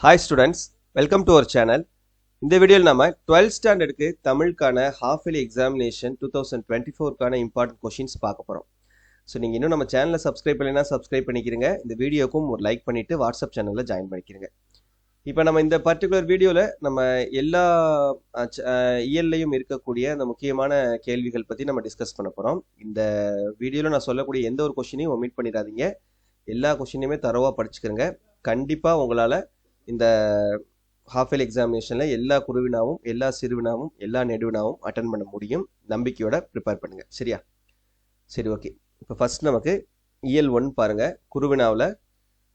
Hi students, welcome to our channel. இந்த வீடியோவில் நம்ம 12th ஸ்டாண்டர்டுக்கு தமிழுக்கான half yearly examination 2024க்கான important questions பார்க்க போகிறோம். ஸோ நீங்கள் இன்னும் நம்ம சேனலை சப்ஸ்கிரைப் பண்ணலைன்னா சப்ஸ்கிரைப் பண்ணிக்கிறங்க. இந்த வீடியோக்கும் ஒரு லைக் பண்ணிவிட்டு வாட்ஸ்அப் சேனலில் ஜாயின் பண்ணிக்கிறங்க. இப்போ நம்ம இந்த பர்டிகுலர் வீடியோவில் நம்ம எல்லா இயல்லையும் இருக்கக்கூடிய அந்த முக்கியமான கேள்விகள் பற்றி நம்ம டிஸ்கஸ் பண்ண போகிறோம். இந்த வீடியோவில் நான் சொல்லக்கூடிய எந்த ஒரு கொஷினையும் ஒமிட் பண்ணிடாதீங்க. எல்லா கொஷினையுமே தரோவாக படிச்சுக்கிறங்க. கண்டிப்பாக உங்களால் இந்த ஹாஃப் இயர்லி எக்ஸாமினேஷனில் எல்லா குறுவினாவும் எல்லா சிறுவினாவும் எல்லா நெடுவினாவும் அட்டன் பண்ண முடியும். நம்பிக்கையோட ப்ரிப்பேர் பண்ணுங்கள். சரியா? சரி, ஓகே. இப்போ ஃபர்ஸ்ட் நமக்கு இயல் 1 பாருங்க. குறுவினாவில்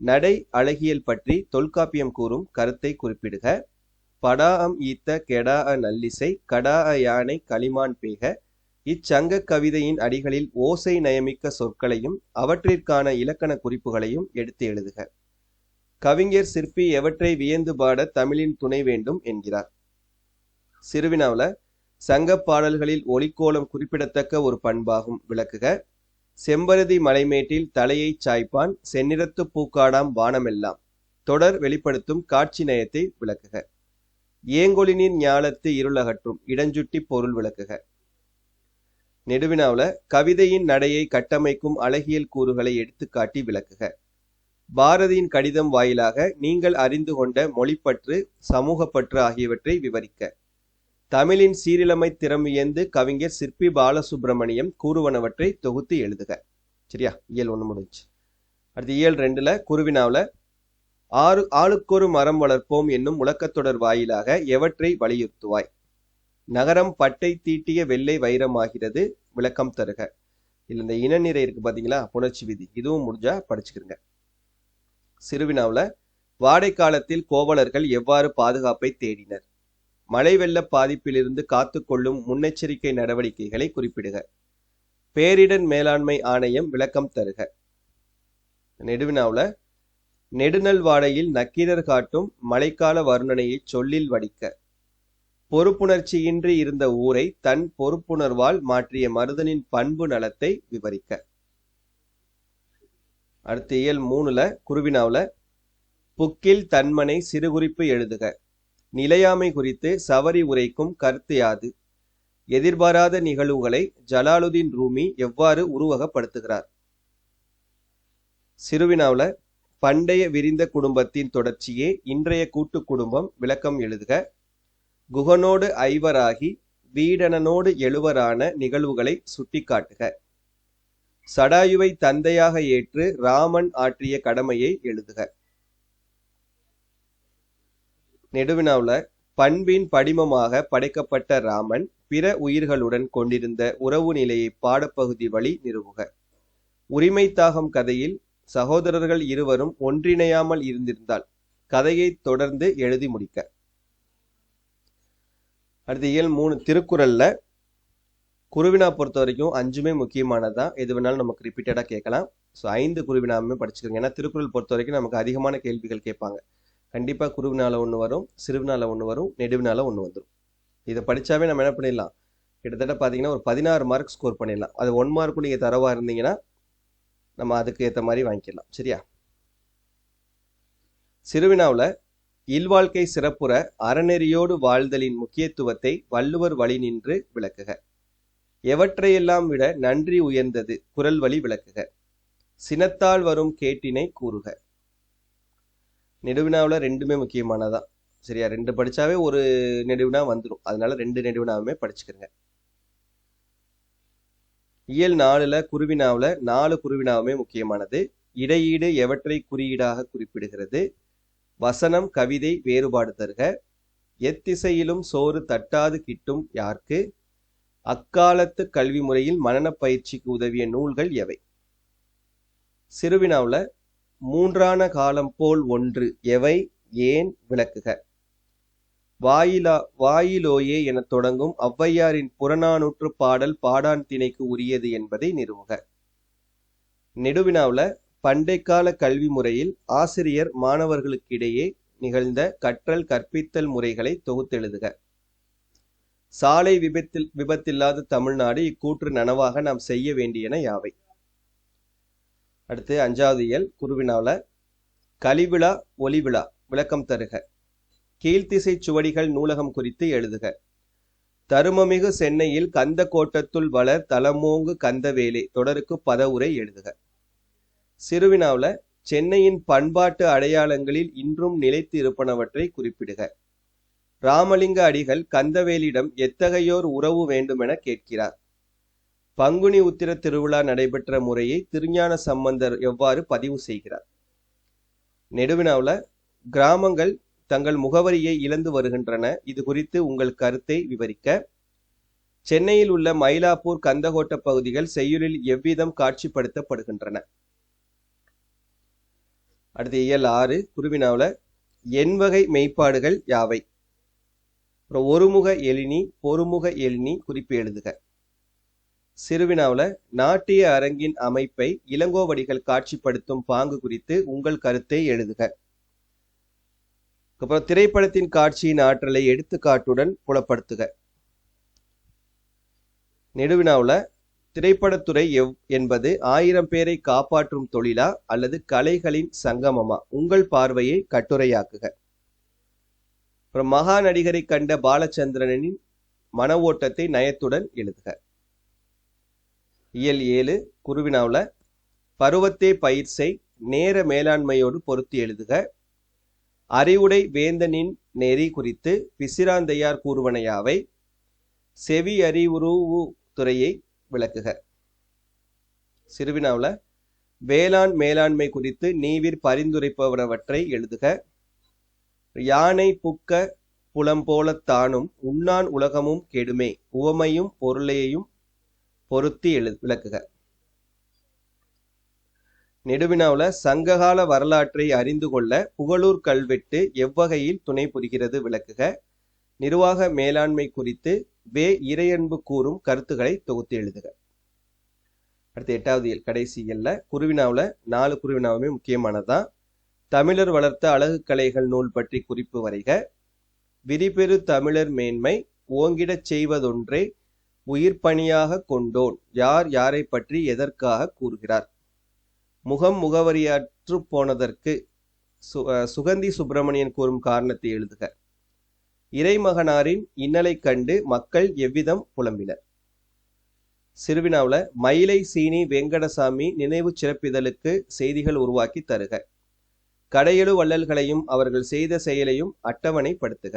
நடை அழகியல் பற்றி தொல்காப்பியம் கூறும் கருத்தை குறிப்பிடுக. படாஅம் ஈத்த கெடாஅ நல்லிசை கடாஅ யானை களிமான் பேக. இச்சங்க கவிதையின் அடிகளில் ஓசை நயமிக்க சொற்களையும் அவற்றிற்கான இலக்கண குறிப்புகளையும் எடுத்து எழுதுக. கவிஞர் சிற்பி எவற்றை வியந்து பாட தமிழின் துணை வேண்டும் என்கிறார். சிறுவினாவில் சங்க பாடல்களில் ஒலிக்கோலம் குறிப்பிடத்தக்க ஒரு பண்பாகும், விளக்குக. செம்பருதி மலைமேட்டில் தலையை சாய்ப்பான் செந்நிறத்து பூக்காடாம் வானமெல்லாம். தொடர் வெளிப்படுத்தும் காட்சி நயத்தை விளக்குக. ஏங்கொழிநீர் ஞாலத்து இருளகற்றும் இடஞ்சுட்டி பொருள் விளக்குக. நெடுவினாவில் கவிதையின் நடையை கட்டமைக்கும் அழகியல் கூறுகளை எடுத்துக்காட்டி விளக்குக. பாரதியின் கடிதம் வாயிலாக நீங்கள் அறிந்து கொண்ட மொழிப்பற்று சமூகப்பற்று ஆகியவற்றை விவரிக்க. தமிழின் சீரிழமை திறமையந்து கவிஞர் சிற்பி பாலசுப்ரமணியம் கூறுவனவற்றை தொகுத்து எழுதுக. சரியா? இயல் 1 முடிஞ்சு. அடுத்து இயல் 2ல் குறுவினாவில் ஆளுக்கொரு மரம் வளர்ப்போம் என்னும் முழக்கத்தொடர் வாயிலாக எவற்றை வலியுறுத்துவாய்? நகரம் பட்டை தீட்டிய வெள்ளை வைரமாகிறது, விளக்கம் தருக. இல்லை இந்த இனநிறை இருக்கு பார்த்தீங்களா, புணர்ச்சி விதி, இதுவும் முடிஞ்சா படிச்சுக்கிறங்க. சிறுவினாவில் வாடை காலத்தில் கோவலர்கள் எவ்வாறு பாதுகாப்பை தேடினர்? மழை வெள்ள பாதிப்பிலிருந்து காத்துக்கொள்ளும் முன்னெச்சரிக்கை நடவடிக்கைகளை குறிப்பிடுக. பேரிடர் மேலாண்மை ஆணையம் விளக்கம் தருக. நெடுவினாவில் நெடுநல் வாடையில் நக்கீரர் காட்டும் மழைக்கால வர்ணனையை சொல்லில் வடிக்க. பொறுப்புணர்ச்சியின்றி இருந்த ஊரை தன் பொறுப்புணர்வால் மாற்றிய மருதனின் பண்பு நலத்தை விவரிக்க. அடுத்த இயல் 3ல் குறுவினாவில் புக்கில் தன்மனை சிறுகுறிப்பு எழுதுக. நிலையாமை குறித்து சவரி உரைக்கும் கருத்து யாது? எதிர்பாராத நிகழ்வுகளை ஜலாலுதீன் ரூமி எவ்வாறு உருவகப்படுத்துகிறார்? சிறுவினாவில் பண்டைய விரிந்த குடும்பத்தின் தொடர்ச்சியே இன்றைய கூட்டு குடும்பம், விளக்கம் எழுதுக. குகனோடு ஐவராகி வீடனனோடு எழுவரான நிகழ்வுகளை சுட்டிக்காட்டுக. சடாயுவை தந்தையாக ஏற்று ராமன் ஆற்றிய கடமையை எழுதுக. நெடுவினாவில் பண்பின் படிமமாக படைக்கப்பட்ட ராமன் பிற உயிர்களுடன் கொண்டிருந்த உறவு நிலையை பாடப்பகுதி வழி நிறுவுக. உரிமை தாகம் கதையில் சகோதரர்கள் இருவரும் ஒன்றிணையாமல் இருந்திருந்தால் கதையை தொடர்ந்து எழுதி முடிக்க. அடுத்த இயல் 3 திருக்குறள்ல குறுவினா பொறுத்த வரைக்கும் 5மே முக்கியமானதான். எது வேணாலும் நமக்கு ரிப்பீட்டடாக கேட்கலாம். ஸோ 5 குறுவினாவுமே படிச்சுக்கோங்க. ஏன்னா திருக்குறள் பொறுத்த வரைக்கும் நமக்கு அதிகமான கேள்விகள் கேட்பாங்க. கண்டிப்பாக குறுவினால 1 வரும், சிறுவினால 1 வரும், நெடுவினால 1 வந்துடும். இதை படித்தாவே நம்ம என்ன பண்ணிடலாம், கிட்டத்தட்ட பார்த்தீங்கன்னா ஒரு 16 மார்க் ஸ்கோர் பண்ணிடலாம். அது 1 மார்க்கும் நீங்கள் தரவாக இருந்தீங்கன்னா நம்ம அதுக்கு ஏற்ற மாதிரி வாங்கிக்கலாம். சரியா? சிறுவினாவில் இல்வாழ்க்கை சிறப்புற அறநெறியோடு வாழ்தலின் முக்கியத்துவத்தை வள்ளுவர் வழி நின்று விளக்குக. எவற்றையெல்லாம் விட நன்றி உயர்ந்தது குரல் வழி விளக்குக. சினத்தால் வரும் கேட்டினை கூறுக. நெடுவினாவில் 2மே முக்கியமானதான். சரியா? 2 படிச்சாவே ஒரு நெடுவினா வந்துடும். அதனால 2 நெடுவினாவுமே படிச்சுக்கிறங்க. இயல் 4ல் குறுவினாவில் 4 குறுவினாவுமே முக்கியமானது. இடையீடு எவற்றை குறியீடாக குறிப்பிடுகிறது? வசனம் கவிதை வேறுபாடு தருக. எத்திசையிலும் சோறு தட்டாது கிட்டும் யார்க்கு? அக்காலத்து கல்வி முறையில் மனன பயிற்சிக்கு உதவிய நூல்கள் எவை? சிறுவினாவில் மூன்றான காலம் போல் ஒன்று எவை ஏன் விளக்குக. வாயிலோயே என தொடங்கும் ஔவையாரின் புறநானூற்று பாடல் பாடான் திணைக்கு உரியது என்பதை நிறுவுக. நெடுவினாவில் பண்டைக்கால கல்வி முறையில் ஆசிரியர் மாணவர்களுக்கிடையே நிகழ்ந்த கற்றல் கற்பித்தல் முறைகளை தொகுத்தெழுதுக. சாலை விபத்தில்லாத தமிழ்நாடு இக்கூற்று நனவாக நாம் செய்ய வேண்டியன யாவை? அடுத்து 5வது இயல் குறுவினாவில் கலிவிழா ஒலிவிழா விளக்கம் தருக. கீழ்த்திசை சுவடிகள் நூலகம் குறித்து எழுதுக. தருமமிகு சென்னையில் கந்த கோட்டத்துள் வளர் தலமோங்கு கந்தவேலே தொடருக்கு பதவுரை எழுதுக. சிறுவினாவில் சென்னையின் பண்பாட்டு அடையாளங்களில் இன்றும் நிலைத்து இருப்பனவற்றை குறிப்பிடுக. ராமலிங்க அடிகள் கந்தவேலிடம் எத்தகையோர் உறவு வேண்டுமென கேட்கிறார். பங்குனி உத்திர திருவிழா நடைபெற்ற முறையை திருஞான சம்பந்தர் எவ்வாறு பதிவு செய்கிறார். நெடுவினாவில் கிராமங்கள் தங்கள் முகவரியை இழந்து வருகின்றன, இது குறித்து உங்கள் கருத்தை விவரிக்க. சென்னையில் உள்ள மயிலாப்பூர் கந்தகோட்ட பகுதிகள் செய்யுளில் எவ்விதம் காட்சிப்படுத்தப்படுகின்றன. அடுத்து இயல் 6 குருவினாவில் எண்வகை மெய்ப்பாடுகள் யாவை. ஒருமுக எழினி பொறுமுக எழினி குறிப்பு எழுதுக. சிறுவினாவில் நாட்டிய அரங்கின் அமைப்பை இளங்கோவடிகள் காட்சிப்படுத்தும் பாங்கு குறித்து உங்கள் கருத்தை எழுதுக. அப்புறம் திரைப்படத்தின் காட்சியின் ஆற்றலை எடுத்துக்காட்டுடன் புலப்படுத்துக. நெடுவினாவில் திரைப்படத்துறை என்பது 1000 பேரை காப்பாற்றும் தொழிலா அல்லது கலைகளின் சங்கமமா, உங்கள் பார்வையை கட்டுரையாக்குக. அப்புறம் மகா நடிகரை கண்ட பாலச்சந்திரனின் மன ஓட்டத்தை நயத்துடன் எழுதுக. இயல் 7 குருவினாவில் பருவத்தே பயிர் செய் நேர மேலாண்மையோடு பொருத்தி எழுதுக. அறிவுடை வேந்தனின் நெறி குறித்து பிசிராந்தையார் கூறுவனையாவை. செவி அறிவுருவு துறையை விளக்குக. சிறுவினாவில் வேளாண் மேலாண்மை குறித்து நீவிர் பரிந்துரைப்பவனவற்றை எழுதுக. யானை புக்க புலம்போல தானும் உண்ணான் உலகமும் கெடுமே உவமையும் பொருளையும் பொருத்தி விளக்குக. நெடுவினாவில் சங்ககால வரலாற்றை அறிந்து கொள்ள புகழூர் கல்வெட்டு எவ்வகையில் துணை புரிகிறது விளக்குக. நிர்வாக மேலாண்மை குறித்து இறையன்பு கூறும் கருத்துக்களை தொகுத்து எழுதுக. அடுத்து 8வது இயல் கடைசி இயல்ல குருவினாவில் 4 குருவினாவுமே முக்கியமானதுதான். தமிழர் வளர்த்த அழகு கலைகள் நூல் பற்றி குறிப்பு வரைக. விரிபெரு தமிழர் மேன்மை ஓங்கிடச் செய்வதொன்றே உயிர் பணியாக கொண்டோன் யார் யாரை பற்றி எதற்காக கூறுகிறார். முகம் முகவரியாற்று போனதற்கு சுகந்தி சுப்பிரமணியன் கூறும் காரணத்தை எழுதுக. இறைமகனாரின் இன்னலை கண்டு மக்கள் எவ்விதம் புலம்பினர். சிறுவினாவில் மயிலை சீனி வெங்கடசாமி நினைவு சிறப்பிதழுக்கு செய்திகள் உருவாக்கி தருக. கடையெழு வள்ளல்களையும் அவர்கள் செய்த செயலையும் அட்டவணைப்படுத்துக.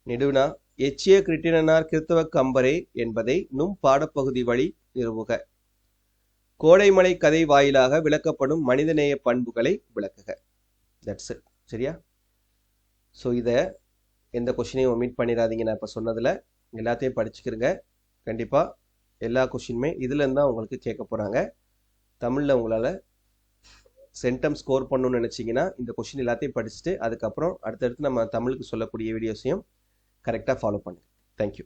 நெடுவினா எச்சிய கிருட்டிணனார் கிறித்தவ கம்பரே என்பதை நும் பாடப்பகுதி வழி நிறுவுக. கோடைமலை கதை வாயிலாக விளக்கப்படும் மனிதநேய பண்புகளை விளக்குக. That's it. சரியா? ஸோ இதை எந்த கொஷினையும் ஒமிட் பண்ணிடாதீங்க. நான் இப்போ சொன்னதில் எல்லாத்தையும் படிச்சுக்கிறங்க. கண்டிப்பாக எல்லா கொஷினுமே இதுலேருந்து தான் உங்களுக்கு கேட்க போகிறாங்க. தமிழில் உங்களால் சென்டம் ஸ்கோர் பண்ணணும்னு நினச்சிங்கன்னா இந்த கொஷின் எல்லாத்தையும் படிச்சுட்டு அதுக்கப்புறம் அடுத்தடுத்து நம்ம தமிழுக்கு சொல்லக்கூடிய வீடியோஸையும் கரெக்டாக ஃபாலோ பண்ணுங்கள். தேங்க்யூ.